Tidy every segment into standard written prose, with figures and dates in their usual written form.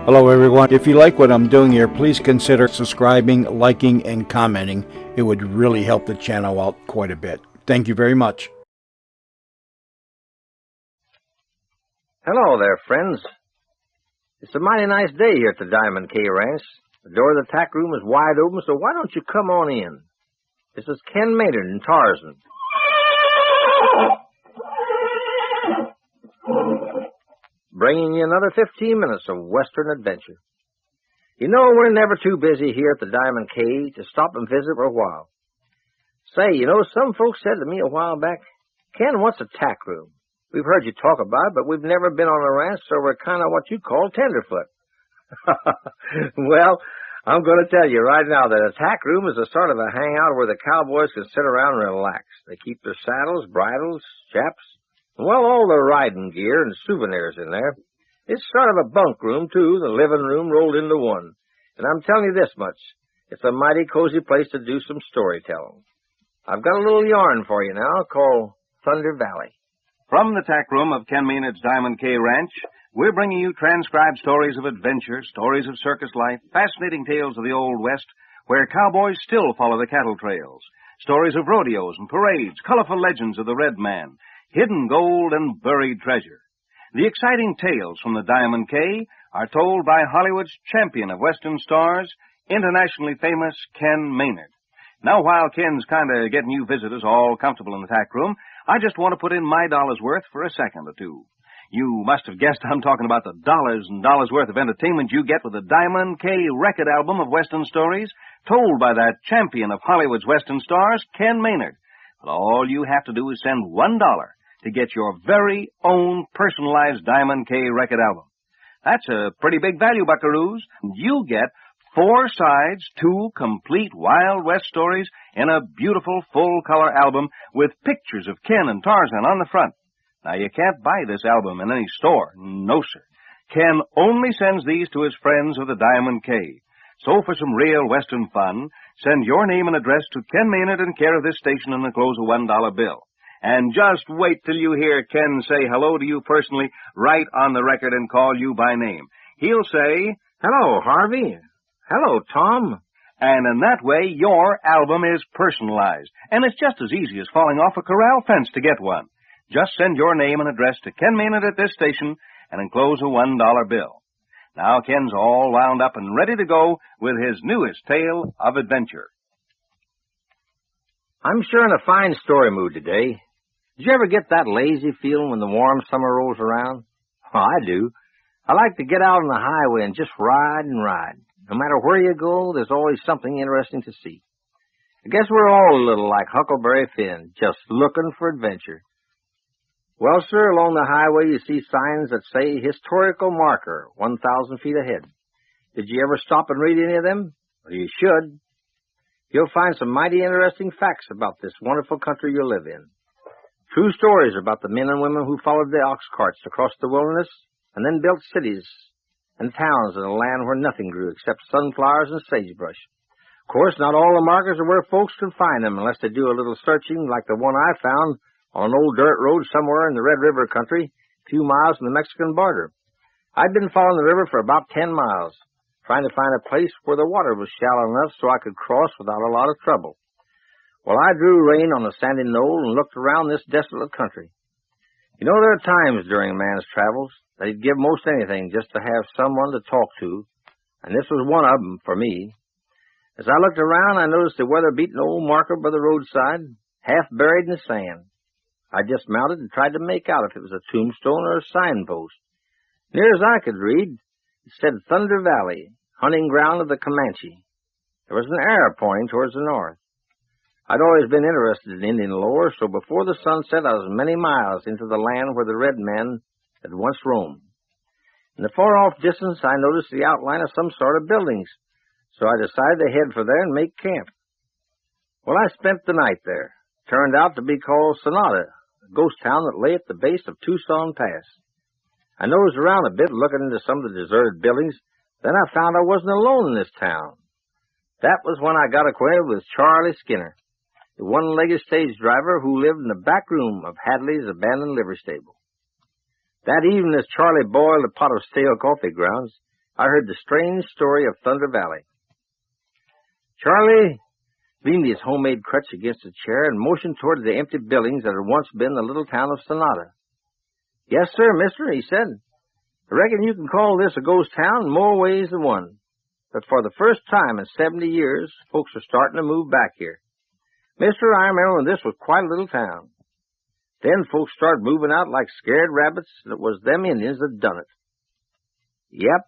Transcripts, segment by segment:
Hello, everyone. If you like what I'm doing here, please consider subscribing, liking, and commenting. It would really help the channel out quite a bit. Thank you very much. Hello there, friends. It's a mighty nice day here at the Diamond K Ranch. The door of the tack room is wide open, so why don't you come on in? This is Ken Maynard and Tarzan. Bringing you another 15 minutes of Western adventure. You know, we're never too busy here at the Diamond K to stop and visit for a while. Say, you know, some folks said to me a while back, Ken, what's a tack room? We've heard you talk about it, but we've never been on a ranch, so we're kind of what you'd call tenderfoot. Well, I'm going to tell you right now that a tack room is a sort of a hangout where the cowboys can sit around and relax. They keep their saddles, bridles, chaps, well, all their riding gear and souvenirs in there. It's sort of a bunk room, too, the living room rolled into one. And I'm telling you this much, it's a mighty cozy place to do some storytelling. I've got a little yarn for you now called Thunder Valley. From the tack room of Ken Maynard's Diamond K Ranch, we're bringing you transcribed stories of adventure, stories of circus life, fascinating tales of the Old West, where cowboys still follow the cattle trails, stories of rodeos and parades, colorful legends of the Red Man, hidden gold and buried treasure. The exciting tales from the Diamond K are told by Hollywood's champion of Western stars, internationally famous Ken Maynard. Now, while Ken's kind of getting you visitors all comfortable in the tack room, I just want to put in my dollar's worth for a second or two. You must have guessed I'm talking about the dollars and dollars worth of entertainment you get with the Diamond K record album of Western stories told by that champion of Hollywood's Western stars, Ken Maynard. But all you have to do is send $1 to get your very own personalized Diamond K record album. That's a pretty big value, buckaroos. You get 4 sides, 2 complete Wild West stories in a beautiful full-color album with pictures of Ken and Tarzan on the front. Now, you can't buy this album in any store. No, sir. Ken only sends these to his friends of the Diamond K. So for some real Western fun, send your name and address to Ken Maynard in care of this station and enclose a $1 bill. And just wait till you hear Ken say hello to you personally right on the record and call you by name. He'll say, Hello, Harvey. Hello, Tom. And in that way, your album is personalized. And it's just as easy as falling off a corral fence to get one. Just send your name and address to Ken Maynard at this station and enclose a $1 bill. Now Ken's all wound up and ready to go with his newest tale of adventure. I'm sure in a fine story mood today. Did you ever get that lazy feeling when the warm summer rolls around? Oh, I do. I like to get out on the highway and just ride and ride. No matter where you go, there's always something interesting to see. I guess we're all a little like Huckleberry Finn, just looking for adventure. Well, sir, along the highway you see signs that say historical marker, 1,000 feet ahead. Did you ever stop and read any of them? Well, you should. You'll find some mighty interesting facts about this wonderful country you live in. True stories about the men and women who followed the ox carts across the wilderness and then built cities and towns in a land where nothing grew except sunflowers and sagebrush. Of course, not all the markers are where folks can find them unless they do a little searching like the one I found on an old dirt road somewhere in the Red River country, a few miles from the Mexican border. I'd been following the river for about 10 miles, trying to find a place where the water was shallow enough so I could cross without a lot of trouble. Well, I drew rein on a sandy knoll and looked around this desolate country. You know, there are times during a man's travels that he'd give most anything just to have someone to talk to, and this was one of them for me. As I looked around, I noticed a weather-beaten old marker by the roadside, half buried in the sand. I dismounted and tried to make out if it was a tombstone or a signpost. Near as I could read, it said Thunder Valley, hunting ground of the Comanche. There was an arrow pointing towards the north. I'd always been interested in Indian lore, so before the sun set, I was many miles into the land where the red men had once roamed. In the far-off distance, I noticed the outline of some sort of buildings, so I decided to head for there and make camp. Well, I spent the night there. Turned out to be called Sonata, a ghost town that lay at the base of Tucson Pass. I nosed around a bit, looking into some of the deserted buildings. Then I found I wasn't alone in this town. That was when I got acquainted with Charlie Skinner, the one-legged stage driver who lived in the back room of Hadley's abandoned livery stable. That evening, as Charlie boiled a pot of stale coffee grounds, I heard the strange story of Thunder Valley. Charlie leaned his homemade crutch against a chair and motioned toward the empty buildings that had once been the little town of Sonata. "Yes, sir, mister," he said. "I reckon you can call this a ghost town in more ways than one. But for the first time in 70 years, folks are starting to move back here. Mister, I remember when this was quite a little town. Then folks started moving out like scared rabbits, and it was them Indians that done it." Yep,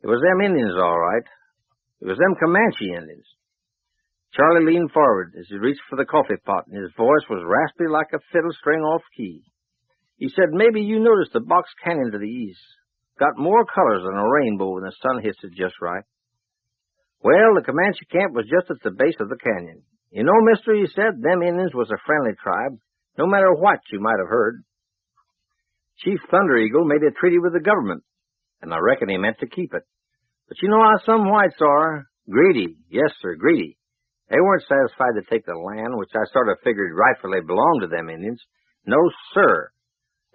it was them Indians, all right. It was them Comanche Indians. Charlie leaned forward as he reached for the coffee pot, and his voice was raspy like a fiddle string off key. He said, "Maybe you noticed the Box Canyon to the east. Got more colors than a rainbow when the sun hits it just right. Well, the Comanche camp was just at the base of the canyon. You know, mister," he said, "them Indians was a friendly tribe, no matter what you might have heard. Chief Thunder Eagle made a treaty with the government, and I reckon he meant to keep it. But you know how some whites are. Greedy. Yes, sir, greedy. They weren't satisfied to take the land, which I sort of figured rightfully belonged to them Indians. No, sir.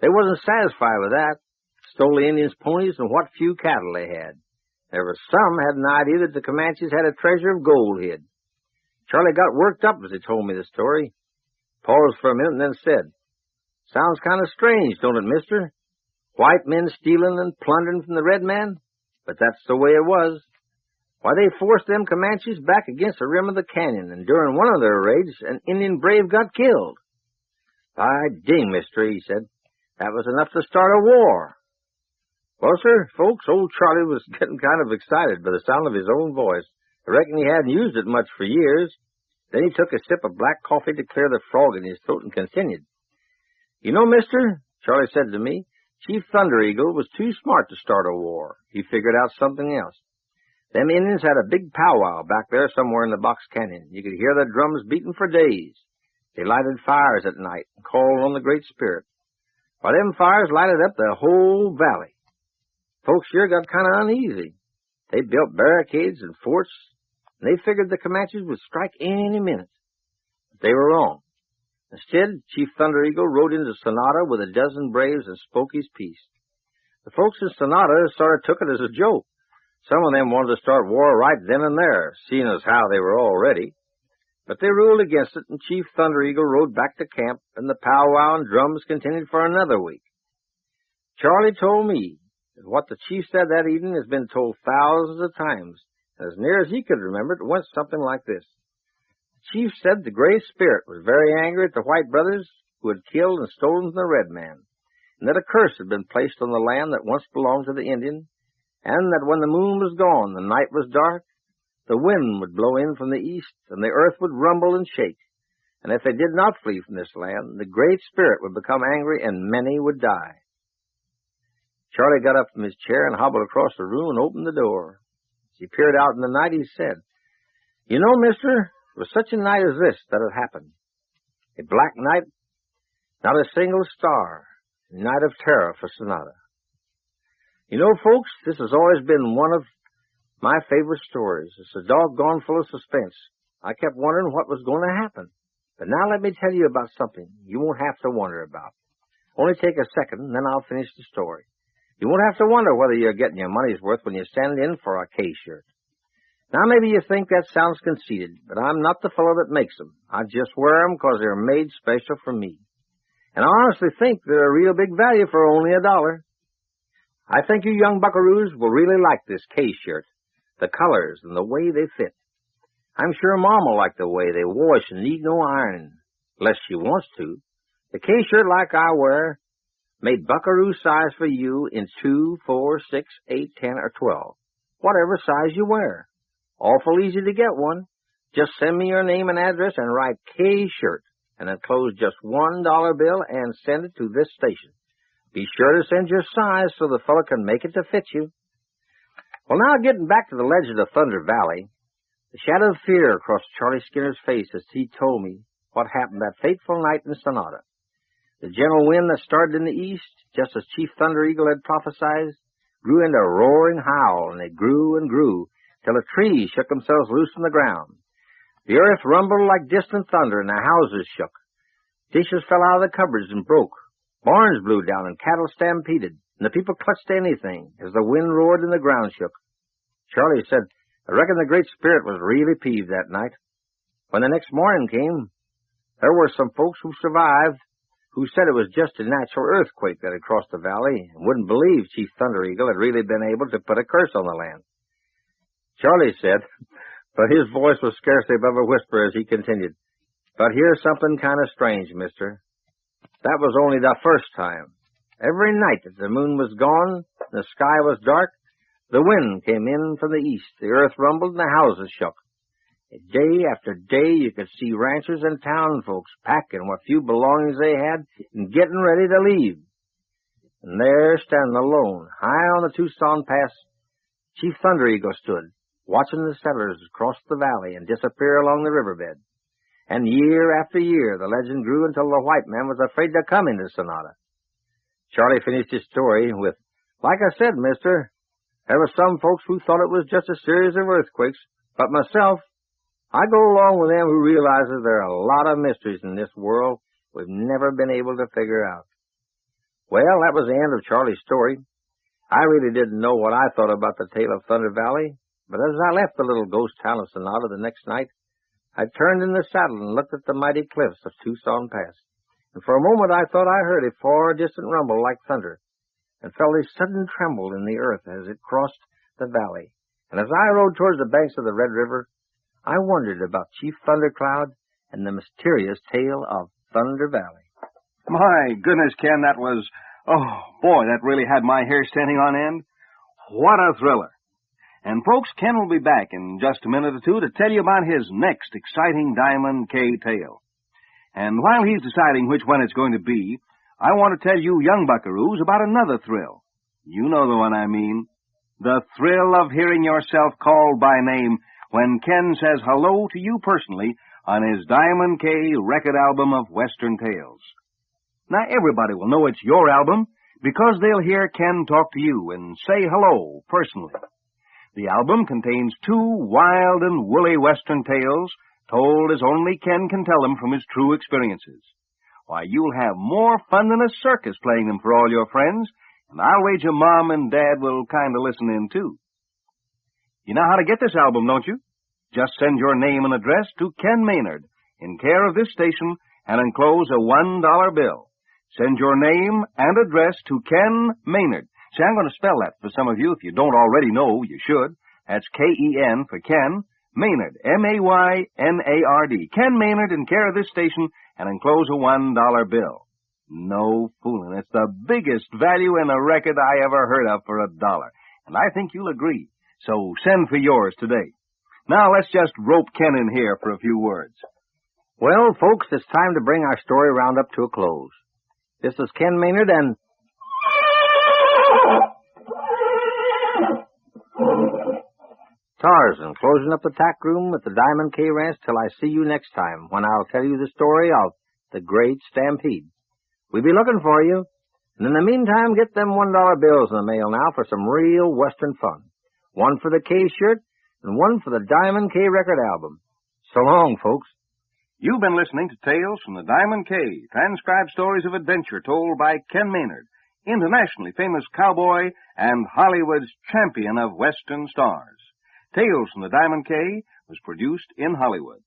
They wasn't satisfied with that. Stole the Indians' ponies and what few cattle they had. There was some had an idea that the Comanches had a treasure of gold hid. Charlie got worked up as he told me the story. Paused for a minute and then said, 'Sounds kind of strange, don't it, mister? White men stealing and plundering from the red man? But that's the way it was. Why, they forced them Comanches back against the rim of the canyon, and during one of their raids, an Indian brave got killed.' 'By ding, mister,' he said, 'that was enough to start a war.' Well, sir, folks, old Charlie was getting kind of excited by the sound of his own voice. I reckon he hadn't used it much for years. Then he took a sip of black coffee to clear the frog in his throat and continued. 'You know, mister,' Charlie said to me, 'Chief Thunder Eagle was too smart to start a war. He figured out something else. Them Indians had a big powwow back there somewhere in the Box Canyon. You could hear the drums beating for days. They lighted fires at night and called on the Great Spirit. Why, them fires lighted up the whole valley. Folks here got kind of uneasy. They built barricades and forts, and they figured the Comanches would strike any minute. But they were wrong. Instead, Chief Thunder Eagle rode into Sonata with a dozen braves and spoke his piece. The folks in Sonata sort of took it as a joke. Some of them wanted to start war right then and there, seeing as how they were all ready. But they ruled against it, and Chief Thunder Eagle rode back to camp, and the powwow and drums continued for another week. Charlie told me that what the chief said that evening has been told thousands of times, and as near as he could remember it went something like this. The chief said the Great Spirit was very angry at the white brothers who had killed and stolen from the red man, and that a curse had been placed on the land that once belonged to the Indian, and that when the moon was gone, the night was dark, the wind would blow in from the east, and the earth would rumble and shake, and if they did not flee from this land, the Great Spirit would become angry, and many would die. Charlie got up from his chair and hobbled across the room and opened the door. As he peered out in the night, he said, 'You know, mister, it was such a night as this that it happened. A black night, not a single star, a night of terror for Sonata. You know, folks, this has always been one of my favorite stories. It's a doggone full of suspense. I kept wondering what was going to happen. But now let me tell you about something you won't have to wonder about. Only take a second, and then I'll finish the story. You won't have to wonder whether you're getting your money's worth when you send in for a K-shirt. Now, maybe you think that sounds conceited, but I'm not the fellow that makes them. I just wear them because they're made special for me. And I honestly think they're a real big value for only $1. I think you young buckaroos will really like this K-shirt, the colors and the way they fit. I'm sure Mom will like the way they wash and need no ironing, unless she wants to. The K-shirt like I wear, made buckaroo size for you in 2, 4, 6, 8, 10, or 12. Whatever size you wear. Awful easy to get one. Just send me your name and address and write K-shirt and enclose just $1 bill and send it to this station. Be sure to send your size so the fellow can make it to fit you. Well, now getting back to the legend of Thunder Valley, the shadow of fear crossed Charlie Skinner's face as he told me what happened that fateful night in Sonata. The gentle wind that started in the east, just as Chief Thunder Eagle had prophesied, grew into a roaring howl, and it grew and grew, till the trees shook themselves loose from the ground. The earth rumbled like distant thunder, and the houses shook. Dishes fell out of the cupboards and broke. Barns blew down, and cattle stampeded. and the people clutched to anything as the wind roared and the ground shook. Charlie said, I reckon the Great Spirit was really peeved that night. When the next morning came, there were some folks who survived who said it was just a natural earthquake that had crossed the valley and wouldn't believe Chief Thunder Eagle had really been able to put a curse on the land. Charlie said, but his voice was scarcely above a whisper as he continued, but here's something kind of strange, mister. That was only the first time. Every night that the moon was gone and the sky was dark, the wind came in from the east, the earth rumbled, and the houses shook. Day after day, you could see ranchers and town folks packing what few belongings they had and getting ready to leave. And there, standing alone, high on the Tucson Pass, Chief Thunder Eagle stood, watching the settlers cross the valley and disappear along the riverbed. And year after year, the legend grew until the white man was afraid to come into Sonata. Charlie finished his story with, like I said, mister, there were some folks who thought it was just a series of earthquakes, but myself, I go along with them who realizes there are a lot of mysteries in this world we've never been able to figure out. Well, that was the end of Charlie's story. I really didn't know what I thought about the tale of Thunder Valley, but as I left the little ghost town of Sonata the next night, I turned in the saddle and looked at the mighty cliffs of Tucson Pass. And for a moment I thought I heard a far distant rumble like thunder, and felt a sudden tremble in the earth as it crossed the valley. And as I rode towards the banks of the Red River, I wondered about Chief Thundercloud and the mysterious tale of Thunder Valley. My goodness, Ken, that was... Oh, boy, that really had my hair standing on end. What a thriller. And, folks, Ken will be back in just a minute or two to tell you about his next exciting Diamond K tale. And while he's deciding which one it's going to be, I want to tell you young buckaroos about another thrill. You know the one I mean. The thrill of hearing yourself called by name when Ken says hello to you personally on his Diamond K record album of Western Tales. Now, everybody will know it's your album because they'll hear Ken talk to you and say hello personally. The album contains 2 wild and woolly Western tales told as only Ken can tell them from his true experiences. Why, you'll have more fun than a circus playing them for all your friends, and I'll wager Mom and Dad will kind of listen in, too. You know how to get this album, don't you? Just send your name and address to Ken Maynard, in care of this station, and enclose a $1 bill. Send your name and address to Ken Maynard. See, I'm going to spell that for some of you. If you don't already know, you should. That's K-E-N for Ken, Maynard, M-A-Y-N-A-R-D. Ken Maynard, in care of this station, and enclose a $1 bill. No fooling. It's the biggest value in a record I ever heard of for $1. And I think you'll agree. So send for yours today. Now let's just rope Ken in here for a few words. Well, folks, it's time to bring our story roundup to a close. This is Ken Maynard and... Tarzan, closing up the tack room at the Diamond K Ranch till I see you next time, when I'll tell you the story of the Great Stampede. We'll be looking for you. And in the meantime, get them $1 bills in the mail now for some real Western fun. One for the K shirt and one for the Diamond K record album. So long, folks. You've been listening to Tales from the Diamond K, transcribed stories of adventure told by Ken Maynard, internationally famous cowboy and Hollywood's champion of Western stars. Tales from the Diamond K was produced in Hollywood.